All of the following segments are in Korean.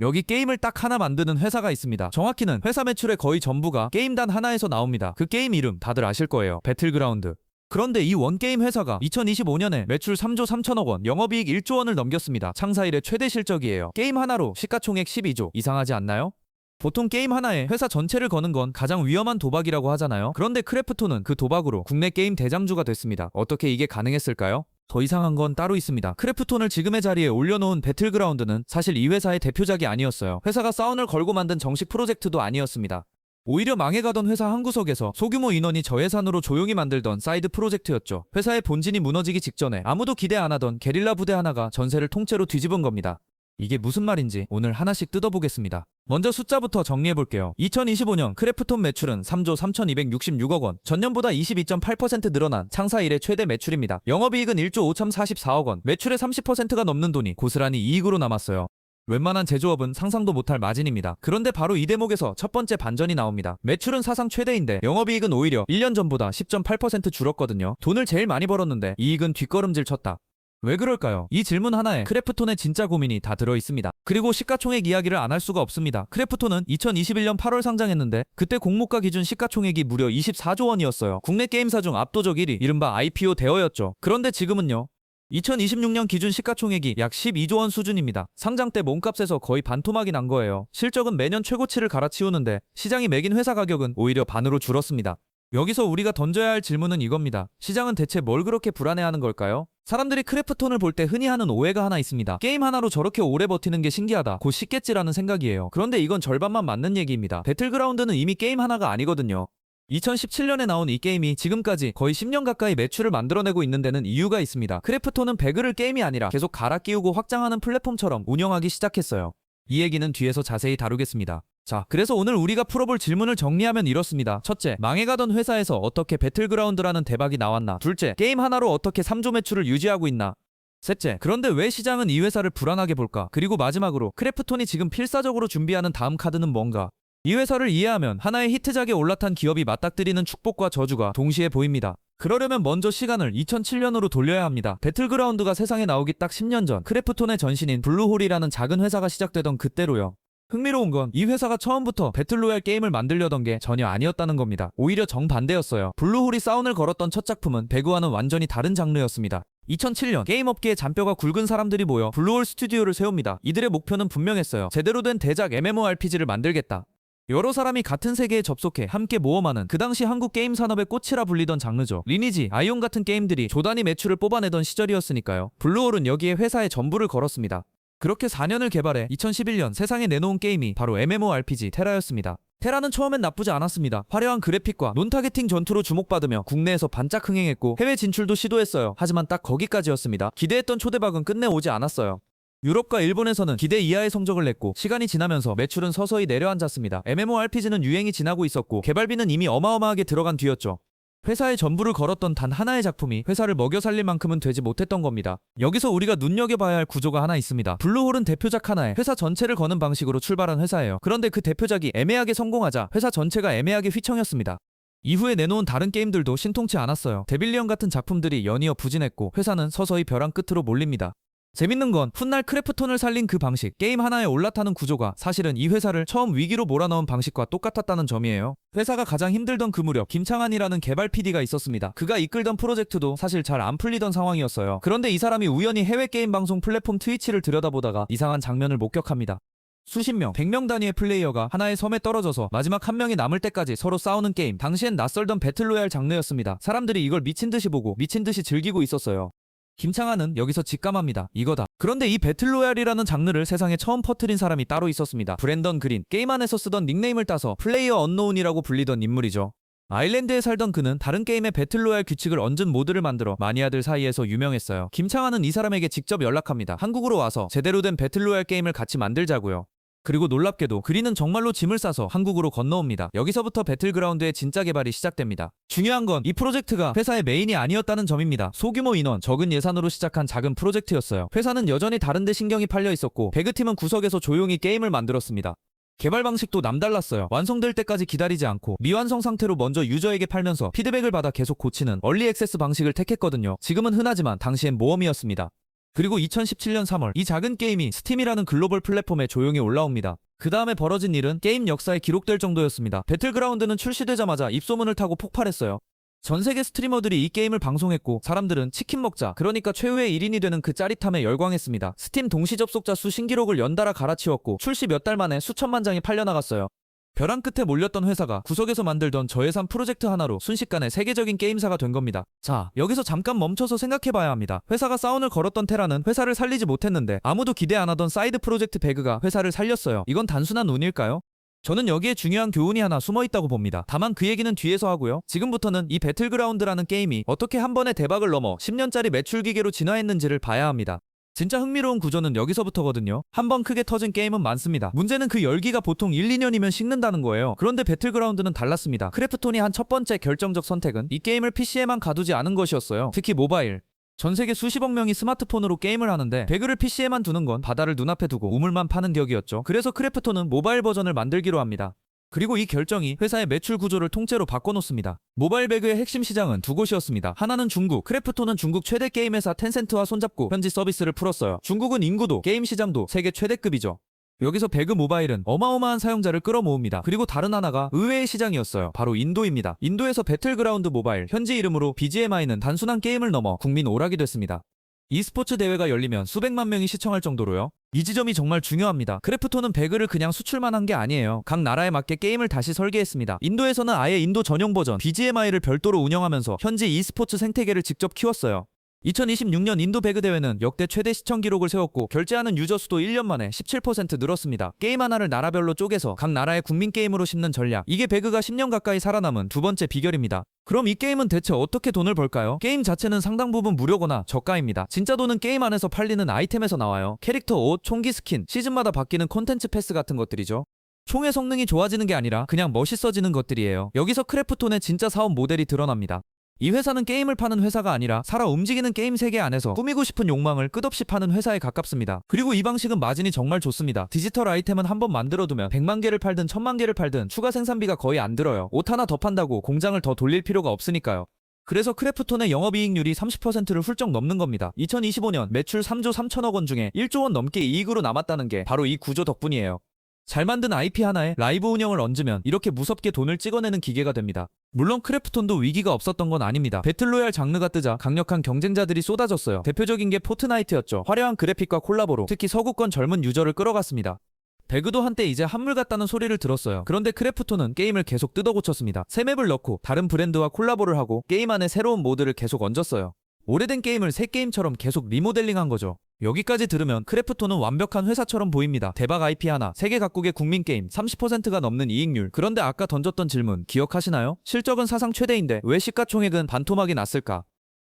여기 게임을 딱 하나 만드는 회사가 있습니다. 정확히는 회사 매출의 거의 전부가 게임단 하나에서 나옵니다. 그 게임 이름 다들 아실 거예요. 배틀그라운드. 그런데 이 원게임 회사가 2025년에 매출 3조 3천억 원, 영업이익 1조 원을 넘겼습니다. 창사 이래 최대 실적이에요. 게임 하나로 시가총액 12조. 이상하지 않나요? 보통 게임 하나에 회사 전체를 거는 건 가장 위험한 도박이라고 하잖아요. 그런데 크래프톤은 그 도박으로 국내 게임 대장주가 됐습니다. 어떻게 이게 가능했을까요? 더 이상한 건 따로 있습니다. 크래프톤을 지금의 자리에 올려놓은 배틀그라운드는 사실 이 회사의 대표작이 아니었어요. 회사가 사운을 걸고 만든 정식 프로젝트도 아니었습니다. 오히려 망해가던 회사 한 구석에서 소규모 인원이 저예산으로 조용히 만들던 사이드 프로젝트였죠. 회사의 본진이 무너지기 직전에 아무도 기대 안 하던 게릴라 부대 하나가 전세를 통째로 뒤집은 겁니다. 이게 무슨 말인지 오늘 하나씩 뜯어보겠습니다. 먼저 숫자부터 정리해볼게요. 2025년 크래프톤 매출은 3조 3,266억 원, 전년보다 22.8% 늘어난 창사 이래 최대 매출입니다. 영업이익은 1조 5,044억 원, 매출의 30%가 넘는 돈이 고스란히 이익으로 남았어요. 웬만한 제조업은 상상도 못할 마진입니다. 그런데 바로 이 대목에서 첫 번째 반전이 나옵니다. 매출은 사상 최대인데 영업이익은 오히려 1년 전보다 10.8% 줄었거든요. 돈을 제일 많이 벌었는데 이익은 뒷걸음질 쳤다. 왜 그럴까요? 이 질문 하나에 크래프톤의 진짜 고민이 다 들어있습니다. 그리고 시가총액 이야기를 안 할 수가 없습니다. 크래프톤은 2021년 8월 상장했는데 그때 공모가 기준 시가총액이 무려 24조 원이었어요. 국내 게임사 중 압도적 1위, 이른바 IPO 대어였죠. 그런데 지금은요? 2026년 기준 시가총액이 약 12조 원 수준입니다. 상장 때 몸값에서 거의 반토막이 난 거예요. 실적은 매년 최고치를 갈아치우는데 시장이 매긴 회사 가격은 오히려 반으로 줄었습니다. 여기서 우리가 던져야 할 질문은 이겁니다. 시장은 대체 뭘 그렇게 불안해하는 걸까요? 사람들이 크래프톤을 볼 때 흔히 하는 오해가 하나 있습니다. 게임 하나로 저렇게 오래 버티는 게 신기하다. 곧 식겠지라는 생각이에요. 그런데 이건 절반만 맞는 얘기입니다. 배틀그라운드는 이미 게임 하나가 아니거든요. 2017년에 나온 이 게임이 지금까지 거의 10년 가까이 매출을 만들어내고 있는 데는 이유가 있습니다. 크래프톤은 배그를 게임이 아니라 계속 갈아 끼우고 확장하는 플랫폼처럼 운영하기 시작했어요. 이 얘기는 뒤에서 자세히 다루겠습니다. 자, 그래서 오늘 우리가 풀어볼 질문을 정리하면 이렇습니다. 첫째, 망해가던 회사에서 어떻게 배틀그라운드라는 대박이 나왔나? 둘째, 게임 하나로 어떻게 3조 매출을 유지하고 있나? 셋째, 그런데 왜 시장은 이 회사를 불안하게 볼까? 그리고 마지막으로 크래프톤이 지금 필사적으로 준비하는 다음 카드는 뭔가? 이 회사를 이해하면 하나의 히트작에 올라탄 기업이 맞닥뜨리는 축복과 저주가 동시에 보입니다. 그러려면 먼저 시간을 2007년으로 돌려야 합니다. 배틀그라운드가 세상에 나오기 딱 10년 전 크래프톤의 전신인 블루홀이라는 작은 회사가 시작되던 그때로요. 흥미로운 건 이 회사가 처음부터 배틀로얄 게임을 만들려던 게 전혀 아니었다는 겁니다. 오히려 정반대였어요. 블루홀이 사운을 걸었던 첫 작품은 배그와는 완전히 다른 장르였습니다. 2007년 게임업계에 잔뼈가 굵은 사람들이 모여 블루홀 스튜디오를 세웁니다. 이들의 목표는 분명했어요. 제대로 된 대작 MMORPG를 만들겠다. 여러 사람이 같은 세계에 접속해 함께 모험하는 그 당시 한국 게임 산업의 꽃이라 불리던 장르죠. 리니지, 아이온 같은 게임들이 조단위 매출을 뽑아내던 시절이었으니까요. 블루홀은 여기에 회사의 전부를 걸었습니다. 그렇게 4년을 개발해 2011년 세상에 내놓은 게임이 바로 MMORPG 테라였습니다. 테라는 처음엔 나쁘지 않았습니다. 화려한 그래픽과 논타겟팅 전투로 주목받으며 국내에서 반짝 흥행했고 해외 진출도 시도했어요. 하지만 딱 거기까지였습니다. 기대했던 초대박은 끝내 오지 않았어요. 유럽과 일본에서는 기대 이하의 성적을 냈고 시간이 지나면서 매출은 서서히 내려앉았습니다. MMORPG는 유행이 지나고 있었고 개발비는 이미 어마어마하게 들어간 뒤였죠. 회사의 전부를 걸었던 단 하나의 작품이 회사를 먹여 살릴 만큼은 되지 못했던 겁니다. 여기서 우리가 눈여겨봐야 할 구조가 하나 있습니다. 블루홀은 대표작 하나에 회사 전체를 거는 방식으로 출발한 회사예요. 그런데 그 대표작이 애매하게 성공하자 회사 전체가 애매하게 휘청였습니다. 이후에 내놓은 다른 게임들도 신통치 않았어요. 데빌리언 같은 작품들이 연이어 부진했고 회사는 서서히 벼랑 끝으로 몰립니다. 재밌는 건 훗날 크래프톤을 살린 그 방식, 게임 하나에 올라타는 구조가 사실은 이 회사를 처음 위기로 몰아넣은 방식과 똑같았다는 점이에요. 회사가 가장 힘들던 그 무렵 김창한이라는 개발 PD가 있었습니다. 그가 이끌던 프로젝트도 사실 잘 안 풀리던 상황이었어요. 그런데 이 사람이 우연히 해외 게임 방송 플랫폼 트위치를 들여다보다가 이상한 장면을 목격합니다. 수십 명, 100명 단위의 플레이어가 하나의 섬에 떨어져서 마지막 한 명이 남을 때까지 서로 싸우는 게임. 당시엔 낯설던 배틀로얄 장르였습니다. 사람들이 이걸 미친듯이 보고 미친듯이 즐기고 있었어요. 김창한은 여기서 직감합니다. 이거다. 그런데 이 배틀로얄이라는 장르를 세상에 처음 퍼뜨린 사람이 따로 있었습니다. 브랜던 그린. 게임 안에서 쓰던 닉네임을 따서 플레이어 언노운이라고 불리던 인물이죠. 아일랜드에 살던 그는 다른 게임의 배틀로얄 규칙을 얹은 모드를 만들어 마니아들 사이에서 유명했어요. 김창한은 이 사람에게 직접 연락합니다. 한국으로 와서 제대로 된 배틀로얄 게임을 같이 만들자고요. 그리고 놀랍게도 그린은 정말로 짐을 싸서 한국으로 건너옵니다. 여기서부터 배틀그라운드의 진짜 개발이 시작됩니다. 중요한 건 이 프로젝트가 회사의 메인이 아니었다는 점입니다. 소규모 인원, 적은 예산으로 시작한 작은 프로젝트였어요. 회사는 여전히 다른 데 신경이 팔려 있었고 배그팀은 구석에서 조용히 게임을 만들었습니다. 개발 방식도 남달랐어요. 완성될 때까지 기다리지 않고 미완성 상태로 먼저 유저에게 팔면서 피드백을 받아 계속 고치는 얼리 액세스 방식을 택했거든요. 지금은 흔하지만 당시엔 모험이었습니다. 그리고 2017년 3월 이 작은 게임이 스팀이라는 글로벌 플랫폼에 조용히 올라옵니다. 그 다음에 벌어진 일은 게임 역사에 기록될 정도였습니다. 배틀그라운드는 출시되자마자 입소문을 타고 폭발했어요. 전 세계 스트리머들이 이 게임을 방송했고 사람들은 치킨 먹자, 그러니까 최후의 1인이 되는 그 짜릿함에 열광했습니다. 스팀 동시 접속자 수 신기록을 연달아 갈아치웠고 출시 몇 달 만에 수천만 장이 팔려나갔어요. 벼랑 끝에 몰렸던 회사가 구석에서 만들던 저예산 프로젝트 하나로 순식간에 세계적인 게임사가 된 겁니다. 자, 여기서 잠깐 멈춰서 생각해봐야 합니다. 회사가 사운을 걸었던 테라는 회사를 살리지 못했는데 아무도 기대 안 하던 사이드 프로젝트 배그가 회사를 살렸어요. 이건 단순한 운일까요? 저는 여기에 중요한 교훈이 하나 숨어있다고 봅니다. 다만 그 얘기는 뒤에서 하고요. 지금부터는 이 배틀그라운드라는 게임이 어떻게 한 번의 대박을 넘어 10년짜리 매출 기계로 진화했는지를 봐야 합니다. 진짜 흥미로운 구조는 여기서부터거든요. 한번 크게 터진 게임은 많습니다. 문제는 그 열기가 보통 1, 2년이면 식는다는 거예요. 그런데 배틀그라운드는 달랐습니다. 크래프톤이 한 첫 번째 결정적 선택은 이 게임을 PC에만 가두지 않은 것이었어요. 특히 모바일. 전 세계 수십억 명이 스마트폰으로 게임을 하는데 배그를 PC에만 두는 건 바다를 눈앞에 두고 우물만 파는 격이었죠. 그래서 크래프톤은 모바일 버전을 만들기로 합니다. 그리고 이 결정이 회사의 매출 구조를 통째로 바꿔놓습니다. 모바일 배그의 핵심 시장은 두 곳이었습니다. 하나는 중국, 크래프톤은 중국 최대 게임 회사 텐센트와 손잡고 현지 서비스를 풀었어요. 중국은 인구도, 게임 시장도 세계 최대급이죠. 여기서 배그 모바일은 어마어마한 사용자를 끌어모읍니다. 그리고 다른 하나가 의외의 시장이었어요. 바로 인도입니다. 인도에서 배틀그라운드 모바일, 현지 이름으로 BGMI는 단순한 게임을 넘어 국민 오락이 됐습니다. e스포츠 대회가 열리면 수백만 명이 시청할 정도로요. 이 지점이 정말 중요합니다. 크래프톤은 배그를 그냥 수출만 한 게 아니에요. 각 나라에 맞게 게임을 다시 설계했습니다. 인도에서는 아예 인도 전용 버전 BGMI를 별도로 운영하면서 현지 e스포츠 생태계를 직접 키웠어요. 2026년 인도 배그 대회는 역대 최대 시청 기록을 세웠고 결제하는 유저 수도 1년 만에 17% 늘었습니다. 게임 하나를 나라별로 쪼개서 각 나라의 국민 게임으로 심는 전략. 이게 배그가 10년 가까이 살아남은 두 번째 비결입니다. 그럼 이 게임은 대체 어떻게 돈을 벌까요? 게임 자체는 상당 부분 무료거나 저가입니다. 진짜 돈은 게임 안에서 팔리는 아이템에서 나와요. 캐릭터 옷, 총기 스킨, 시즌마다 바뀌는 콘텐츠 패스 같은 것들이죠. 총의 성능이 좋아지는 게 아니라 그냥 멋있어지는 것들이에요. 여기서 크래프톤의 진짜 사업 모델이 드러납니다. 이 회사는 게임을 파는 회사가 아니라 살아 움직이는 게임 세계 안에서 꾸미고 싶은 욕망을 끝없이 파는 회사에 가깝습니다. 그리고 이 방식은 마진이 정말 좋습니다. 디지털 아이템은 한번 만들어두면 100만 개를 팔든 1000만 개를 팔든 추가 생산비가 거의 안 들어요. 옷 하나 더 판다고 공장을 더 돌릴 필요가 없으니까요. 그래서 크래프톤의 영업이익률이 30%를 훌쩍 넘는 겁니다. 2025년 매출 3조 3천억 원 중에 1조 원 넘게 이익으로 남았다는 게 바로 이 구조 덕분이에요. 잘 만든 IP 하나에 라이브 운영을 얹으면 이렇게 무섭게 돈을 찍어내는 기계가 됩니다. 물론 크래프톤도 위기가 없었던 건 아닙니다. 배틀로얄 장르가 뜨자 강력한 경쟁자들이 쏟아졌어요. 대표적인 게 포트나이트였죠. 화려한 그래픽과 콜라보로 특히 서구권 젊은 유저를 끌어갔습니다. 배그도 한때 이제 한물 같다는 소리를 들었어요. 그런데 크래프톤은 게임을 계속 뜯어고쳤습니다. 새 맵을 넣고 다른 브랜드와 콜라보를 하고 게임 안에 새로운 모드를 계속 얹었어요. 오래된 게임을 새 게임처럼 계속 리모델링한 거죠. 여기까지 들으면 크래프톤은 완벽한 회사처럼 보입니다. 대박 IP 하나, 세계 각국의 국민 게임 30%가 넘는 이익률. 그런데 아까 던졌던 질문 기억하시나요? 실적은 사상 최대인데 왜 시가총액은 반토막이 났을까?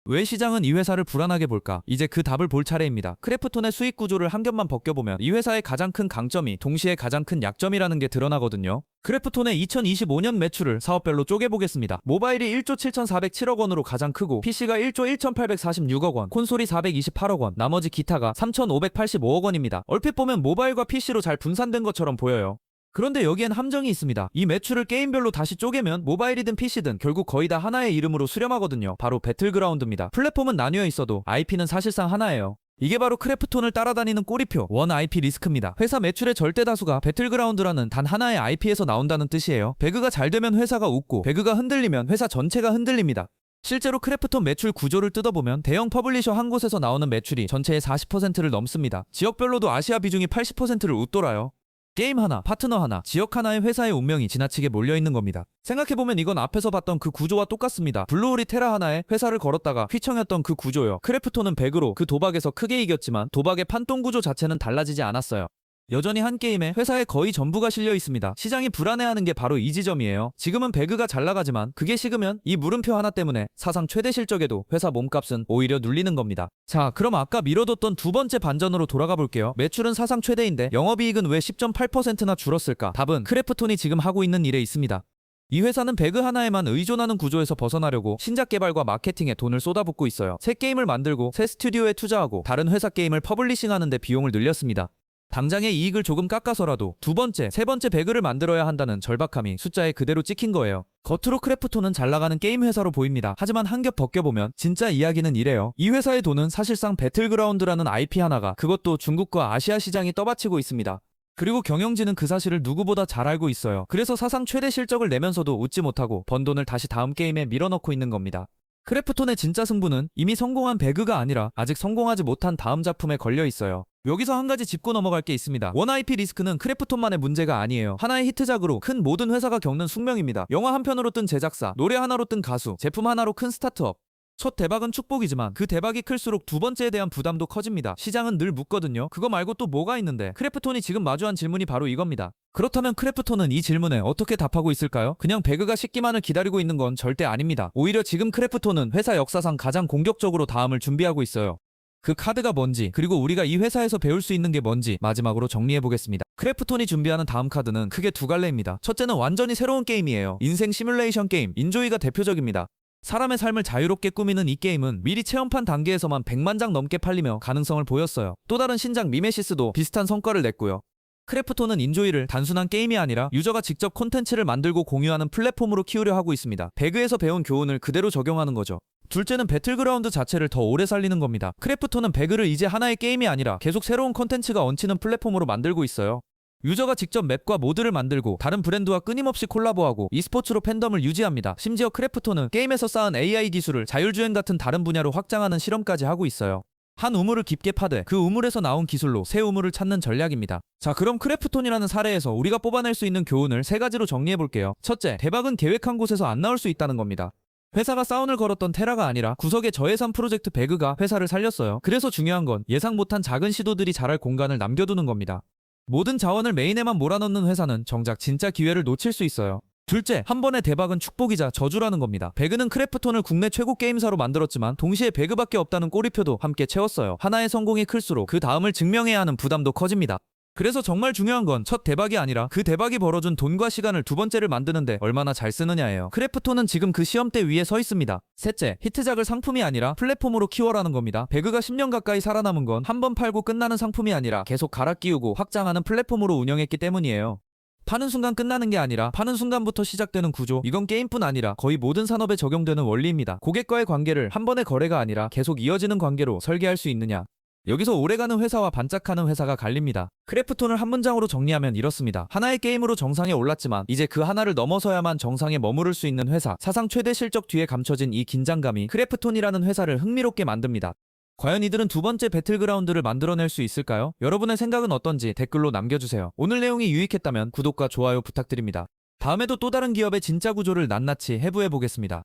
왜 시장은 이 회사를 불안하게 볼까? 이제 그 답을 볼 차례입니다. 크래프톤의 수익 구조를 한 겹만 벗겨보면 이 회사의 가장 큰 강점이 동시에 가장 큰 약점이라는 게 드러나거든요. 크래프톤의 2025년 매출을 사업별로 쪼개보겠습니다. 모바일이 1조 7,407억 원으로 가장 크고 PC가 1조 1,846억 원, 콘솔이 428억 원, 나머지 기타가 3,585억 원입니다. 얼핏 보면 모바일과 PC로 잘 분산된 것처럼 보여요. 그런데 여기엔 함정이 있습니다. 이 매출을 게임별로 다시 쪼개면 모바일이든 PC든 결국 거의 다 하나의 이름으로 수렴하거든요. 바로 배틀그라운드입니다. 플랫폼은 나뉘어 있어도 IP는 사실상 하나예요. 이게 바로 크래프톤을 따라다니는 꼬리표, 원 IP 리스크입니다. 회사 매출의 절대 다수가 배틀그라운드라는 단 하나의 IP에서 나온다는 뜻이에요. 배그가 잘 되면 회사가 웃고 배그가 흔들리면 회사 전체가 흔들립니다. 실제로 크래프톤 매출 구조를 뜯어보면 대형 퍼블리셔 한 곳에서 나오는 매출이 전체의 40%를 넘습니다. 지역별로도 아시아 비중이 80%를 웃돌아요. 게임 하나, 파트너 하나, 지역 하나의 회사의 운명이 지나치게 몰려있는 겁니다. 생각해보면 이건 앞에서 봤던 그 구조와 똑같습니다. 블루홀이 테라 하나에 회사를 걸었다가 휘청였던 그 구조요. 크래프톤은 배그로 그 도박에서 크게 이겼지만 도박의 판돈 구조 자체는 달라지지 않았어요. 여전히 한 게임에 회사의 거의 전부가 실려 있습니다. 시장이 불안해하는 게 바로 이 지점이에요. 지금은 배그가 잘 나가지만 그게 식으면 이 물음표 하나 때문에 사상 최대 실적에도 회사 몸값은 오히려 눌리는 겁니다. 자, 그럼 아까 미뤄뒀던 두 번째 반전으로 돌아가 볼게요. 매출은 사상 최대인데 영업이익은 왜 10.8%나 줄었을까? 답은 크래프톤이 지금 하고 있는 일에 있습니다. 이 회사는 배그 하나에만 의존하는 구조에서 벗어나려고 신작 개발과 마케팅에 돈을 쏟아붓고 있어요. 새 게임을 만들고 새 스튜디오에 투자하고 다른 회사 게임을 퍼블리싱하는 데 비용을 늘렸습니다. 당장의 이익을 조금 깎아서라도 두 번째, 세 번째 배그를 만들어야 한다는 절박함이 숫자에 그대로 찍힌 거예요. 겉으로 크래프톤은 잘 나가는 게임 회사로 보입니다. 하지만 한 겹 벗겨보면 진짜 이야기는 이래요. 이 회사의 돈은 사실상 배틀그라운드라는 IP 하나가, 그것도 중국과 아시아 시장이 떠받치고 있습니다. 그리고 경영진은 그 사실을 누구보다 잘 알고 있어요. 그래서 사상 최대 실적을 내면서도 웃지 못하고 번 돈을 다시 다음 게임에 밀어넣고 있는 겁니다. 크래프톤의 진짜 승부는 이미 성공한 배그가 아니라 아직 성공하지 못한 다음 작품에 걸려 있어요. 여기서 한 가지 짚고 넘어갈 게 있습니다. 원 IP 리스크는 크래프톤만의 문제가 아니에요. 하나의 히트작으로 큰 모든 회사가 겪는 숙명입니다. 영화 한 편으로 뜬 제작사, 노래 하나로 뜬 가수, 제품 하나로 큰 스타트업. 첫 대박은 축복이지만 그 대박이 클수록 두 번째에 대한 부담도 커집니다. 시장은 늘 묻거든요. 그거 말고 또 뭐가 있는데? 크래프톤이 지금 마주한 질문이 바로 이겁니다. 그렇다면 크래프톤은 이 질문에 어떻게 답하고 있을까요? 그냥 배그가 식기만을 기다리고 있는 건 절대 아닙니다. 오히려 지금 크래프톤은 회사 역사상 가장 공격적으로 다음을 준비하고 있어요. 그 카드가 뭔지, 그리고 우리가 이 회사에서 배울 수 있는 게 뭔지 마지막으로 정리해보겠습니다. 크래프톤이 준비하는 다음 카드는 크게 두 갈래입니다. 첫째는 완전히 새로운 게임이에요. 인생 시뮬레이션 게임, 인조이가 대표적입니다. 사람의 삶을 자유롭게 꾸미는 이 게임은 미리 체험판 단계에서만 100만 장 넘게 팔리며 가능성을 보였어요. 또 다른 신작 미메시스도 비슷한 성과를 냈고요. 크래프톤은 인조이를 단순한 게임이 아니라 유저가 직접 콘텐츠를 만들고 공유하는 플랫폼으로 키우려 하고 있습니다. 배그에서 배운 교훈을 그대로 적용하는 거죠. 둘째는 배틀그라운드 자체를 더 오래 살리는 겁니다. 크래프톤은 배그를 이제 하나의 게임이 아니라 계속 새로운 콘텐츠가 얹히는 플랫폼으로 만들고 있어요. 유저가 직접 맵과 모드를 만들고 다른 브랜드와 끊임없이 콜라보하고 e스포츠로 팬덤을 유지합니다. 심지어 크래프톤은 게임에서 쌓은 AI 기술을 자율주행 같은 다른 분야로 확장하는 실험까지 하고 있어요. 한 우물을 깊게 파되 그 우물에서 나온 기술로 새 우물을 찾는 전략입니다. 자, 그럼 크래프톤이라는 사례에서 우리가 뽑아낼 수 있는 교훈을 세 가지로 정리해볼게요. 첫째, 대박은 계획한 곳에서 안 나올 수 있다는 겁니다. 회사가 사운을 걸었던 테라가 아니라 구석의 저예산 프로젝트 배그가 회사를 살렸어요. 그래서 중요한 건 예상 못한 작은 시도들이 자랄 공간을 남겨두는 겁니다. 모든 자원을 메인에만 몰아넣는 회사는 정작 진짜 기회를 놓칠 수 있어요. 둘째, 한 번의 대박은 축복이자 저주라는 겁니다. 배그는 크래프톤을 국내 최고 게임사로 만들었지만 동시에 배그밖에 없다는 꼬리표도 함께 채웠어요. 하나의 성공이 클수록 그 다음을 증명해야 하는 부담도 커집니다. 그래서 정말 중요한 건 첫 대박이 아니라 그 대박이 벌어준 돈과 시간을 두 번째를 만드는데 얼마나 잘 쓰느냐예요. 크래프톤은 지금 그 시험대 위에 서 있습니다. 셋째, 히트작을 상품이 아니라 플랫폼으로 키워라는 겁니다. 배그가 10년 가까이 살아남은 건 한 번 팔고 끝나는 상품이 아니라 계속 갈아 끼우고 확장하는 플랫폼으로 운영했기 때문이에요. 파는 순간 끝나는 게 아니라 파는 순간부터 시작되는 구조, 이건 게임뿐 아니라 거의 모든 산업에 적용되는 원리입니다. 고객과의 관계를 한 번의 거래가 아니라 계속 이어지는 관계로 설계할 수 있느냐. 여기서 오래가는 회사와 반짝하는 회사가 갈립니다. 크래프톤을 한 문장으로 정리하면 이렇습니다. 하나의 게임으로 정상에 올랐지만 이제 그 하나를 넘어서야만 정상에 머무를 수 있는 회사. 사상 최대 실적 뒤에 감춰진 이 긴장감이 크래프톤이라는 회사를 흥미롭게 만듭니다. 과연 이들은 두 번째 배틀그라운드를 만들어낼 수 있을까요? 여러분의 생각은 어떤지 댓글로 남겨주세요. 오늘 내용이 유익했다면 구독과 좋아요 부탁드립니다. 다음에도 또 다른 기업의 진짜 구조를 낱낱이 해부해보겠습니다.